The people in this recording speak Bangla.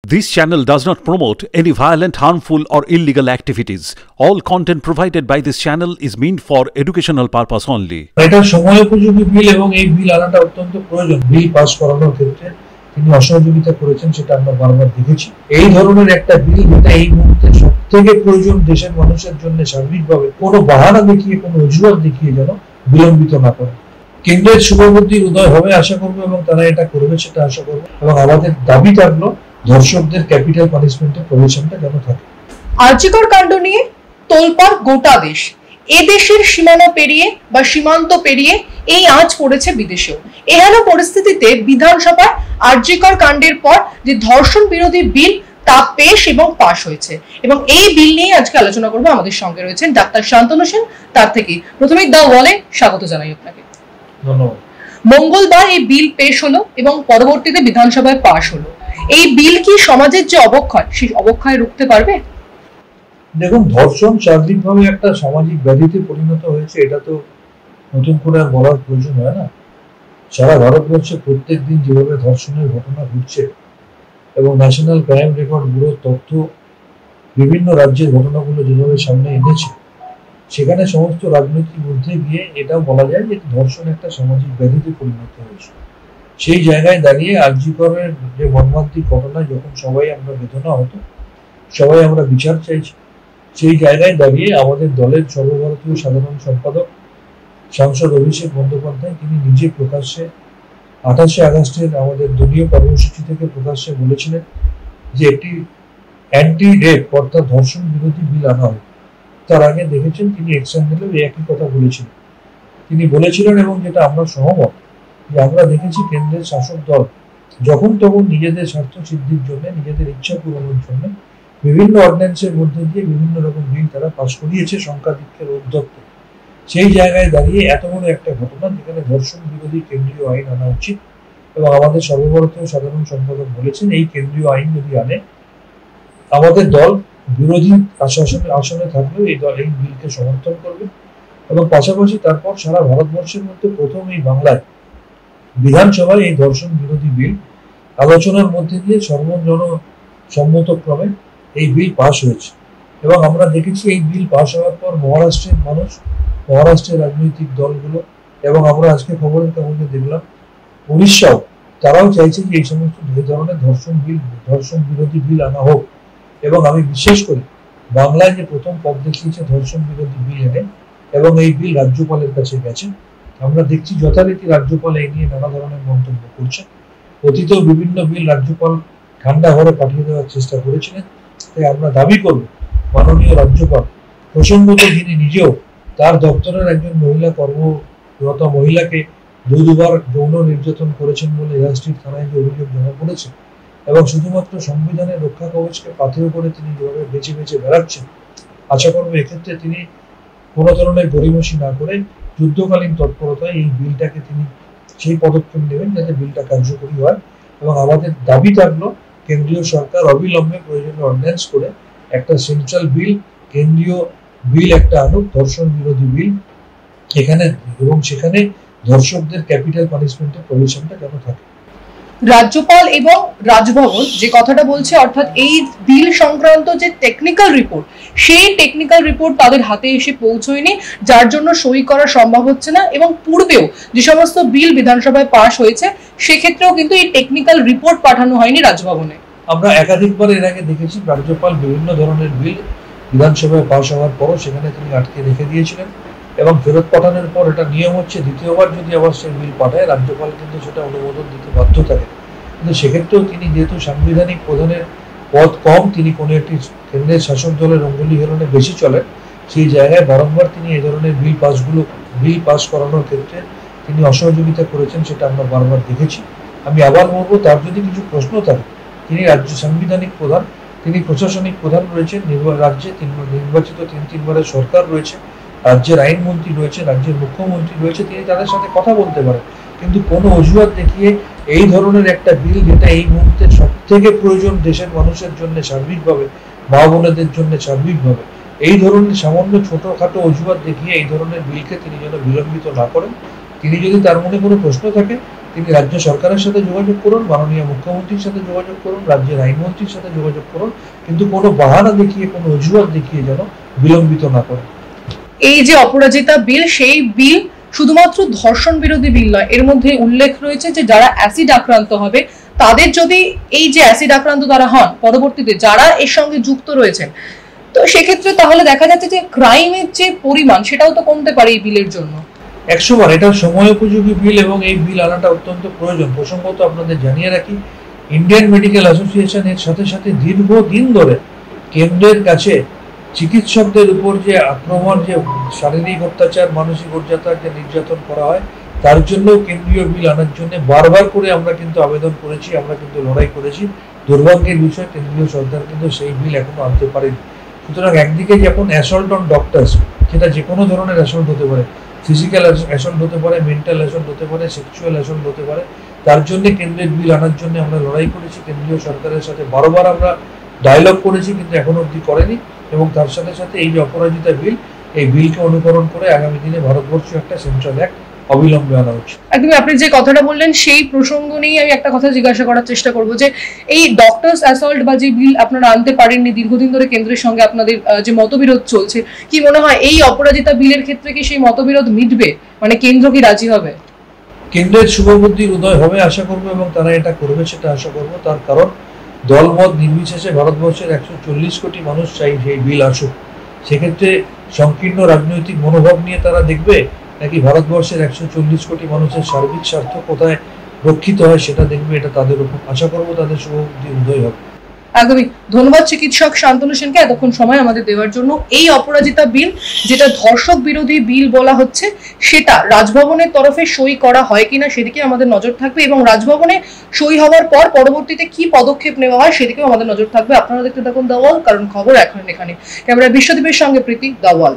This channel does not promote any violent, harmful, or illegal activities. All content provided by this channel is meant for educational purpose only. এটা সময় উপযোগী বিল এবং এই বিল আনাটা অত্যন্ত প্রয়োজন। বিল পাস করানোর ক্ষেত্রে তিনি অসহযোগিতা করেছেন, সেটা আমরা বারবার দেখেছি। এই ধরনের একটা বিল যেটা এই মুহূর্তে সবথেকে প্রয়োজন দেশের মানুষের জন্য সার্বিকভাবে, কোনো বাহানা দেখিয়ে, কোনো অজুহাত দেখিয়ে যেন বিলম্বিত না করে। কেন্দ্রের শুভবুদ্ধির উদয় হবে আশা করবো, এবং তারা এটা করবে সেটা আশা করবো। এবং আমাদের দাবি থাকলো ধর্ষকদের ক্যাপিটাল পানিশমেন্টের প্রভিশনটা যেন থাকে। আরজিকর কাণ্ড নিয়ে তোলপাড় গোটা দেশ। এদেশের সীমানা পেরিয়ে বা সীমান্ত পেরিয়ে এই আঁচ পড়েছে বিদেশেও। এহেন পরিস্থিতিতে বিধানসভায় আরজিকর কাণ্ডের পর যে ধর্ষণ বিরোধী বিল তা পেশ এবং পাশ হয়েছে, এবং এই বিল নিয়ে আজকে আলোচনা করবো। আমাদের সঙ্গে রয়েছেন ডাক্তার শান্তনু সেন। তার থেকে প্রথমেই দা ওয়ালে স্বাগত জানাই আপনাকে। ধন্যবাদ। মঙ্গলবার এই বিল পেশ হলো এবং পরবর্তীতে বিধানসভায় পাশ হলো। এই বিল কি সমাজের যে অবক্ষয়, সেই অবক্ষয় রুখতে পারবে? দেখুন, ধর্ষণ সার্বিকভাবে একটা সামাজিক ব্যাধিতে পরিণত হয়েছে, এটা তো নতুন করে আর বলার প্রয়োজন হয় না। সারা ভারতবর্ষে প্রত্যেক দিন যেভাবে ধর্ষণের ঘটনা ঘটছে এবং ন্যাশনাল ক্রাইম রেকর্ড ব্যুরোর তথ্য বিভিন্ন রাজ্যের ঘটনাগুলো যেভাবে সামনে এনেছে, সেখানে সমস্ত রাজনৈতিক মধ্যে গিয়ে এটাও বলা যায় যে ধর্ষণ একটা সামাজিক ব্যাধিতে পরিণত হয়েছে। সেই জায়গায় দাঁড়িয়ে আরজিকরের যে মর্মান্তিক ঘটনা, যখন সবাই আমরা বেদনা হতো, সবাই আমরা বিচার চাইছি, সেই জায়গায় দাঁড়িয়ে আমাদের দলের সর্বভারতীয় সাধারণ সম্পাদক সাংসদ অভিষেক বন্দ্যোপাধ্যায় তিনি নিজে প্রকাশ্যে 28শে আগস্টের আমাদের দলীয় কর্মসূচি থেকে প্রকাশ্যে বলেছিলেন যে একটি অ্যান্টি রেপ অর্থাৎ ধর্ষণ বিরোধী বিল আনা হবে। তার আগে দেখেছেন তিনি এক্সন দিলেও একই কথা বলেছিলেন। তিনি বলেছিলেন, এবং যেটা আমরা সহমত, যে আমরা দেখেছি কেন্দ্রের শাসক দল যখন তখন নিজেদের স্বার্থ সিদ্ধির জন্য, নিজেদের ইচ্ছা পূরণের জন্য বিভিন্ন অর্ডিন্যান্সের মধ্যে দিয়ে বিভিন্ন রকম বিল তারা পাশ করিয়েছে সংখ্যাধিক্যের উদ্যোগে। সেই জায়গায় দাঁড়িয়ে এত বড় একটা ঘটনা, যেখানে ধর্ষণ বিরোধী কেন্দ্রীয় আইন আনা উচিত, এবং আমাদের সর্বভারতীয় সাধারণ সম্পাদক বলেছেন এই কেন্দ্রীয় আইন যদি আনে, আমাদের দল বিরোধী আসনে থাকলেও এই দল এই বিলকে সমর্থন করবে। এবং পাশাপাশি তারপর সারা ভারতবর্ষের মধ্যে প্রথম এই বাংলায় বিধানসভায় এই ধর্ষণ বিরোধী বিল আলোচনার মধ্যে দিয়ে সর্বজনসম্মতক্রমে এই বিল পাশ হয়েছে। এবং আমরা দেখেছি এই বিল পাশ হওয়ার পর মহারাষ্ট্রের মানুষ, মহারাষ্ট্রের রাজনৈতিক দলগুলো, এবং আমরা আজকে খবরের কাগজে দেখলাম উড়িষ্যাও, তারাও চাইছে যে এই সমস্ত ধরনের ধর্ষণ বিরোধী বিল আনা হোক। এবং আমি বিশ্বাস করি বাংলায় যে প্রথম পথ দেখিয়েছে ধর্ষণ বিরোধী বিল এনে, এবং এই বিল রাজ্যপালের কাছে গেছে। আমরা দেখছি যথারীতি রাজ্যপাল এই নিয়ে নানা ধরনের মন্তব্য করছে। অতীতেও বিভিন্ন বিল রাজ্যপাল ঠান্ডা ঘরে পাঠিয়ে দেওয়ার চেষ্টা করেছিলেন। তাই আমরা দাবি করব মাননীয় রাজ্যপাল প্রসঙ্গত যিনি নিজেও তার দপ্তরের একজন কর্মরত মহিলাকে দুবার যৌন নির্যাতন করেছেন বলে এসএসটি থানায় যে অভিযোগ জমা পড়েছে, এবং শুধুমাত্র সংবিধানের রক্ষা কবচকে পাথেয় করে তিনি যেভাবে বেছে বেছে বেড়াচ্ছেন, আশা করবো এক্ষেত্রে তিনি কোনো ধরনের গড়িমসি না করে যুদ্ধকালীন তৎপরতায় এই বিলটাকে তিনি সেই পদক্ষেপ নেবেন যাতে বিলটা কার্যকরী হয়। এবং আমাদের দাবি থাকলো কেন্দ্রীয় সরকার অবিলম্বে প্রয়োজনীয় অর্ডিন্যান্স করে একটা সেন্ট্রাল বিল, কেন্দ্রীয় বিল একটা আনুক, ধর্ষণ বিরোধী বিল এখানে, এবং সেখানে ধর্ষকদের ক্যাপিটাল পানিশমেন্টের প্রভিশনটা যেন থাকে। রাজ্যপাল এবং রাজভবন যে কথাটা বলছে, অর্থাৎ এই বিল সংক্রান্ত যে টেকনিক্যাল রিপোর্ট, সেই টেকনিক্যাল রিপোর্ট তাদের হাতে এসে পৌঁছয়নি, যার জন্য সই করা সম্ভব হচ্ছে না। এবং পূর্বেও যে সমস্ত বিল বিধানসভায় পাশ হয়েছে, সেক্ষেত্রেও কিন্তু এই টেকনিক্যাল রিপোর্ট পাঠানো হয়নি রাজভবনে। আমরা একাধিকবার এর আগে দেখেছি রাজ্যপাল বিভিন্ন ধরনের বিল বিধানসভায় পাশ হওয়ার পরও সেখানে তিনি আটকে রেখে দিয়েছিলেন, এবং ফেরত পাঠানোর পর এটা নিয়ম হচ্ছে দ্বিতীয়বার যদি আবার সেই বিল পাঠায় রাজ্যপাল কিন্তু সেটা অনুমোদন দিতে বাধ্য থাকে। কিন্তু সেক্ষেত্রেও তিনি যেহেতু সাংবিধানিক প্রধানের পদ কম, তিনি কোনো একটি কেন্দ্রের শাসক দলের অঙ্গুলি হেলনে বেশি চলেন, সেই জায়গায় বারংবার তিনি এই ধরনের বিল পাস করানোর ক্ষেত্রে তিনি অসহযোগিতা করেছেন, সেটা আমরা বারবার দেখেছি। আমি আবার বলবো, তার যদি কিছু প্রশ্ন থাকে, তিনি রাজ্য সাংবিধানিক প্রধান, তিনি প্রশাসনিক প্রধান রয়েছেন, রাজ্যে নির্বাচিত তিনবারের সরকার রয়েছে, রাজ্যের আইনমন্ত্রী রয়েছে, রাজ্যের মুখ্যমন্ত্রী রয়েছে, তিনি তাদের সাথে কথা বলতে পারেন। কিন্তু কোনো অজুহাত দেখিয়ে এই ধরনের একটা বিল, যেটা এই মুহূর্তে সব থেকে প্রয়োজন দেশের মানুষের জন্য সার্বিকভাবে, মা বোনেদের জন্য সার্বিকভাবে, এই ধরনের সামান্য ছোটখাটো অজুহাত দেখিয়ে এই ধরনের বিলকে তিনি যেন বিলম্বিত না করেন। তিনি যদি তার মনে কোনো প্রশ্ন থাকে, তিনি রাজ্য সরকারের সাথে যোগাযোগ করুন, মাননীয় মুখ্যমন্ত্রীর সাথে যোগাযোগ করুন, রাজ্যের আইনমন্ত্রীর সাথে যোগাযোগ করুন, কিন্তু কোনো বাহানা দেখিয়ে, কোনো অজুহাত দেখিয়ে যেন বিলম্বিত না করেন। এই যে অপরাজিতা বিল, সেই বিল শুধুমাত্র ধর্ষণ বিরোধী বিল নয়, এর মধ্যে উল্লেখ রয়েছে যে যারা অ্যাসিড আক্রান্ত হবে তাদের যদি এই যে অ্যাসিড আক্রান্ত তারা হন, পরবর্তীতে যারা এর সঙ্গে যুক্ত রয়েছেন, তো সেক্ষেত্রে তাহলে দেখা যাচ্ছে যে ক্রাইমের যে পরিমাণ সেটাও তো কমতে পারে এই বিলের জন্য। 100 বার এটা সময় উপযোগী বিল এবং এই বিল আনাটা অত্যন্ত প্রয়োজন। প্রসঙ্গত আপনাদের জানিয়ে রাখি, ইন্ডিয়ান মেডিকেল অ্যাসোসিয়েশন এর সাথে সাথে দীর্ঘদিন ধরে কেন্দ্রের কাছে চিকিৎসকদের উপর যে আক্রমণ, যে শারীরিক অত্যাচার, মানসিক অত্যাচার, যে নির্যাতন করা হয়, তার জন্য কেন্দ্রীয় বিল আনার জন্য বারবার করে আমরা কিন্তু আবেদন করেছি, আমরা কিন্তু লড়াই করেছি। দুর্ভাগ্যের বিষয় কেন্দ্রীয় সরকার কিন্তু সেই বিল এখনো আনতে পারেনি। সুতরাং একদিকে যেমন অ্যাসল্ট অন ডক্টরস, সেটা যে কোনো ধরনের অ্যাসল্ট হতে পারে, ফিজিক্যাল অ্যাসল্ট হতে পারে, মেন্টাল অ্যাসল্ট হতে পারে, সেক্সুয়াল অ্যাসল্ট হতে পারে, তার জন্য কেন্দ্রের বিল আনার জন্য আমরা লড়াই করেছি। কেন্দ্রীয় সরকারের সাথে বারবার আমরা ডায়লগ করেছি, কিন্তু এখনো অবধি করেনি। এবং তার সাথে সাথে এই যে অপরাজিতা বিল, এই বিলকে অনুকরণ করে আগামী দিনে ভারতবর্ষ একটা সেন্ট্রাল অ্যাক্ট অবিলম্বে আনা উচিত। একদমই, আপনি যে কথাটা বললেন সেই প্রসঙ্গ নিয়ে আমি একটা কথা জিজ্ঞাসা করার চেষ্টা করবো যে এই ডক্টরস অ্যাসল্ট বা যে বিল আপনারা আনতে পারেননি, দীর্ঘদিন ধরে কেন্দ্রের সঙ্গে আপনাদের যে মতবিরোধ চলছে, কি মনে হয় এই অপরাজিতা বিলের ক্ষেত্রে কি সেই মতবিরোধ মিটবে? মানে কেন্দ্র কি রাজি হবে? কেন্দ্রের শুভবুদ্ধির উদয় হবে আশা করবো, এবং তারা এটা করবে সেটা আশা করবো। তার কারণ দলমত নির্বিশেষে ভারতবর্ষের 140 কোটি মানুষ চাই সেই বিল আসুক। সেক্ষেত্রে সংকীর্ণ রাজনৈতিক মনোভাব নিয়ে তারা দেখবে, নাকি ভারতবর্ষের 140 কোটি মানুষের সার্বিক স্বার্থ কোথায় রক্ষিত হয় সেটা দেখবে। এটা তাদের উপর আশা করবো তাদের শুভবুদ্ধির উদয় হবে। একদমই, ধন্যবাদ চিকিৎসক শান্তনু সেনকে এতক্ষণ সময় আমাদের দেওয়ার জন্য। এই অপরাজিতা বিল, যেটা ধর্ষক বিরোধী বিল বলা হচ্ছে, সেটা রাজভবনের তরফে সই করা হয় কিনা সেদিকে আমাদের নজর থাকবে, এবং রাজভবনে সই হওয়ার পর পরবর্তীতে কি পদক্ষেপ নেওয়া হয় সেদিকেও আমাদের নজর থাকবে। আপনারা দেখতে থাকুন দ্য ওয়াল, কারণ খবর এখন এখানে। ক্যামেরা বিশ্বদীপের সঙ্গে প্রীতি, দ্য ওয়াল।